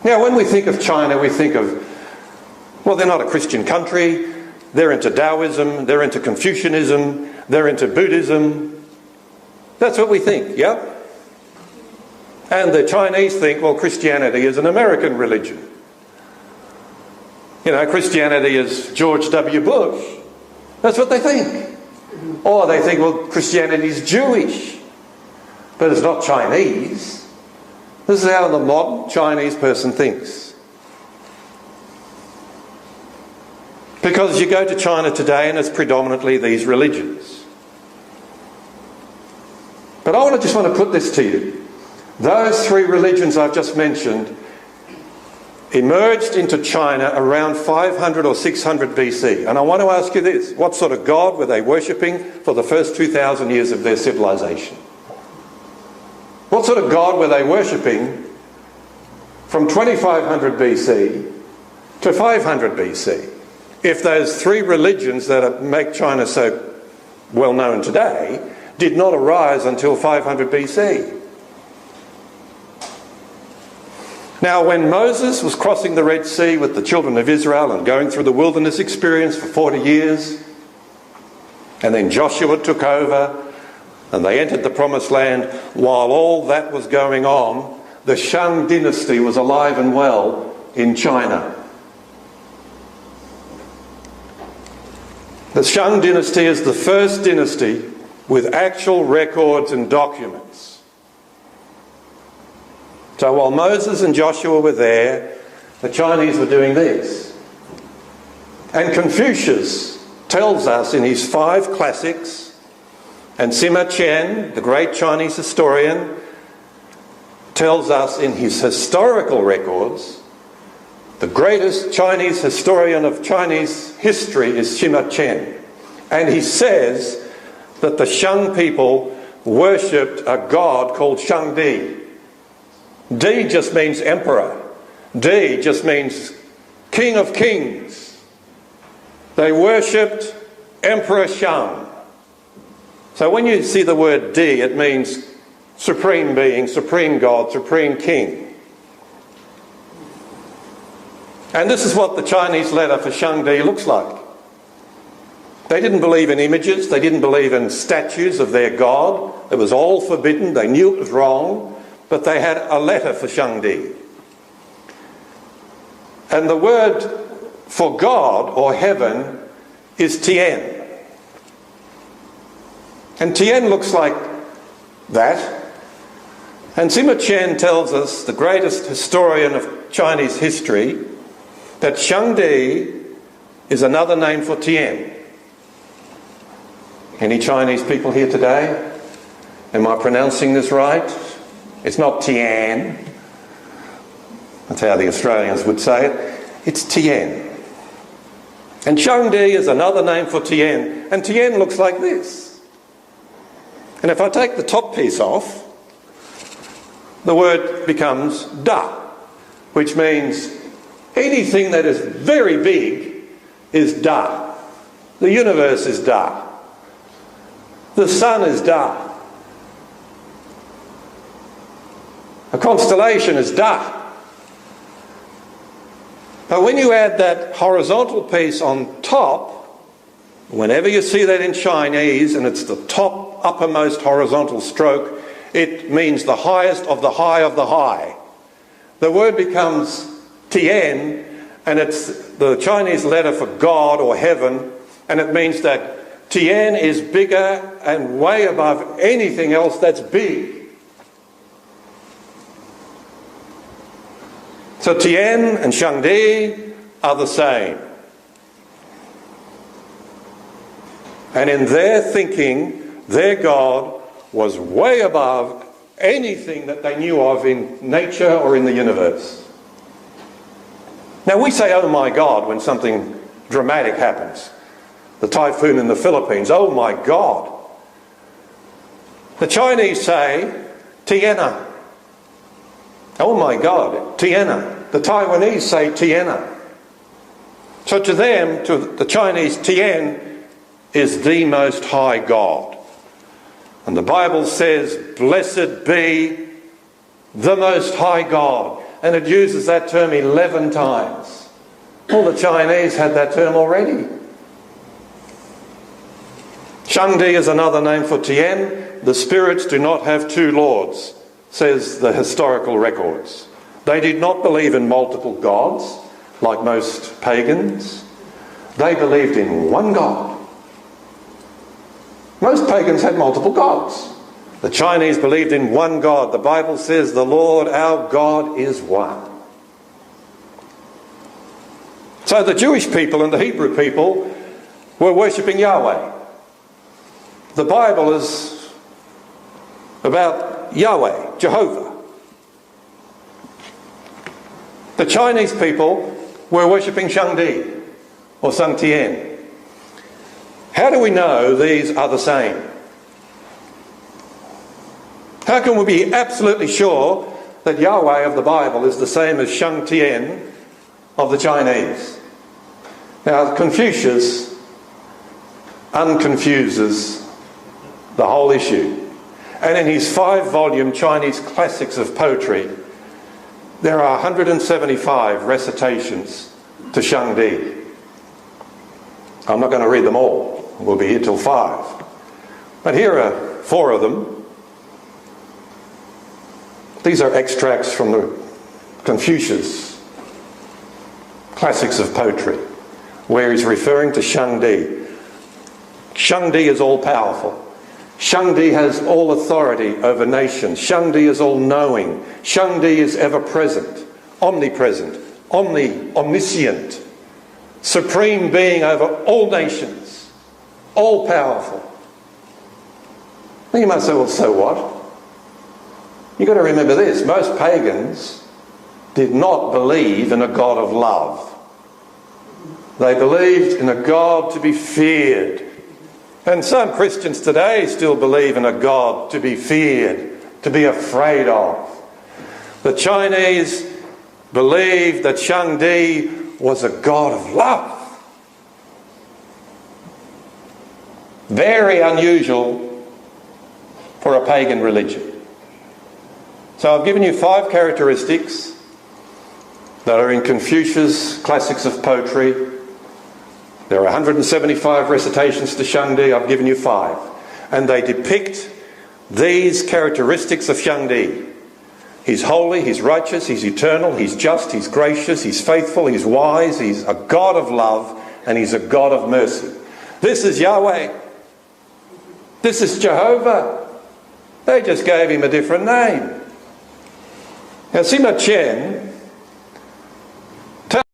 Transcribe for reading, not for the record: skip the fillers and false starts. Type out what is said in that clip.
Now, when we think of China, we think of, well, they're not a Christian country, they're into Taoism, they're into Confucianism, they're into Buddhism. That's what we think, yeah? And the Chinese think, well, Christianity is an American religion. You know, Christianity is George W. Bush. That's what they think. Or they think, well, Christianity is Jewish. But it's not Chinese. This is how the modern Chinese person thinks. Because you go to China today and it's predominantly these religions. But I just want to put this to you. Those three religions I've just mentioned emerged into China around 500 or 600 BC. And I want to ask you this. What sort of God were they worshipping for the first 2,000 years of their civilization? What sort of God were they worshipping from 2500 BC to 500 BC? If those three religions that make China so well known today did not arise until 500 BC. Now, when Moses was crossing the Red Sea with the children of Israel and going through the wilderness experience for 40 years, and then Joshua took over and they entered the Promised Land, while all that was going on, the Shang dynasty was alive and well in China. The Shang dynasty is the first dynasty with actual records and documents. So while Moses and Joshua were there, the Chinese were doing this. And Confucius tells us in his 5 classics, and Sima Qian, the great Chinese historian, tells us in his historical records, the greatest Chinese historian of Chinese history is Sima Qian. And he says that the Shang people worshipped a god called Shangdi. Di just means emperor. Di just means king of kings. They worshipped Emperor Shang. So when you see the word Di, it means supreme being, supreme God, supreme king. And this is what the Chinese letter for Shangdi looks like. They didn't believe in images, they didn't believe in statues of their god. It was all forbidden, they knew it was wrong. But they had a letter for Shangdi. And the word for God or heaven is Tian. And Tian looks like that. And Sima Qian tells us, the greatest historian of Chinese history, that Shangdi is another name for Tian. Any Chinese people here today? Am I pronouncing this right? It's not Tian. That's how the Australians would say it. It's Tian. And Shangdi is another name for Tian. And Tian looks like this. And if I take the top piece off, the word becomes Da, which means anything that is very big is Da. The universe is Da. The sun is Da. A constellation is Da. But when you add that horizontal piece on top, whenever you see that in Chinese and it's the top uppermost horizontal stroke, it means the highest of the high of the high. The word becomes Tian, and it's the Chinese letter for God or heaven, and it means that Tian is bigger and way above anything else that's big. So Tian and Shangdi are the same. And in their thinking, their God was way above anything that they knew of in nature or in the universe. Now we say, oh my God, when something dramatic happens. The typhoon in the Philippines, oh my God. The Chinese say, Tiana. Oh my God, Tiana. The Taiwanese say Tiana. So to them, to the Chinese, Tian is the most high God. And the Bible says, blessed be the most high God, and it uses that term 11 times. Well, the Chinese had that term already. Shangdi is another name for Tien. The spirits do not have two lords, says the historical records. They did not believe in multiple gods, like most pagans. They believed in one God. Most pagans had multiple gods. The Chinese believed in one God. The Bible says the Lord our God is one. So the Jewish people and the Hebrew people were worshipping Yahweh. The Bible is about Yahweh, Jehovah. The Chinese people were worshipping Shangdi or Sang Tien. How do we know these are the same? How can we be absolutely sure that Yahweh of the Bible is the same as Shang Tien of the Chinese? Now, Confucius unconfuses the whole issue. And in his 5-volume Chinese Classics of Poetry, there are 175 recitations to Shangdi. I'm not going to read them all. We'll be here till 5. But here are 4 of them. These are extracts from the Confucius Classics of Poetry, where he's referring to Shangdi. Shangdi is all-powerful. Shangdi has all authority over nations. Shangdi is all-knowing. Shangdi is ever-present, omnipresent, omniscient, supreme being over all nations, all-powerful. You might say, well, so what? You've got to remember this. Most pagans did not believe in a God of love. They believed in a God to be feared. And some Christians today still believe in a God to be feared, to be afraid of. The Chinese believed that Shangdi was a God of love. Very unusual for a pagan religion. So I've given you 5 characteristics that are in Confucius' Classics of Poetry. There are 175 recitations to Shangdi. I've given you 5. And they depict these characteristics of Shangdi. He's holy, he's righteous, he's eternal, he's just, he's gracious, he's faithful, he's wise, he's a God of love, and he's a God of mercy. This is Yahweh. This is Jehovah. They just gave him a different name. Now, Sima Qian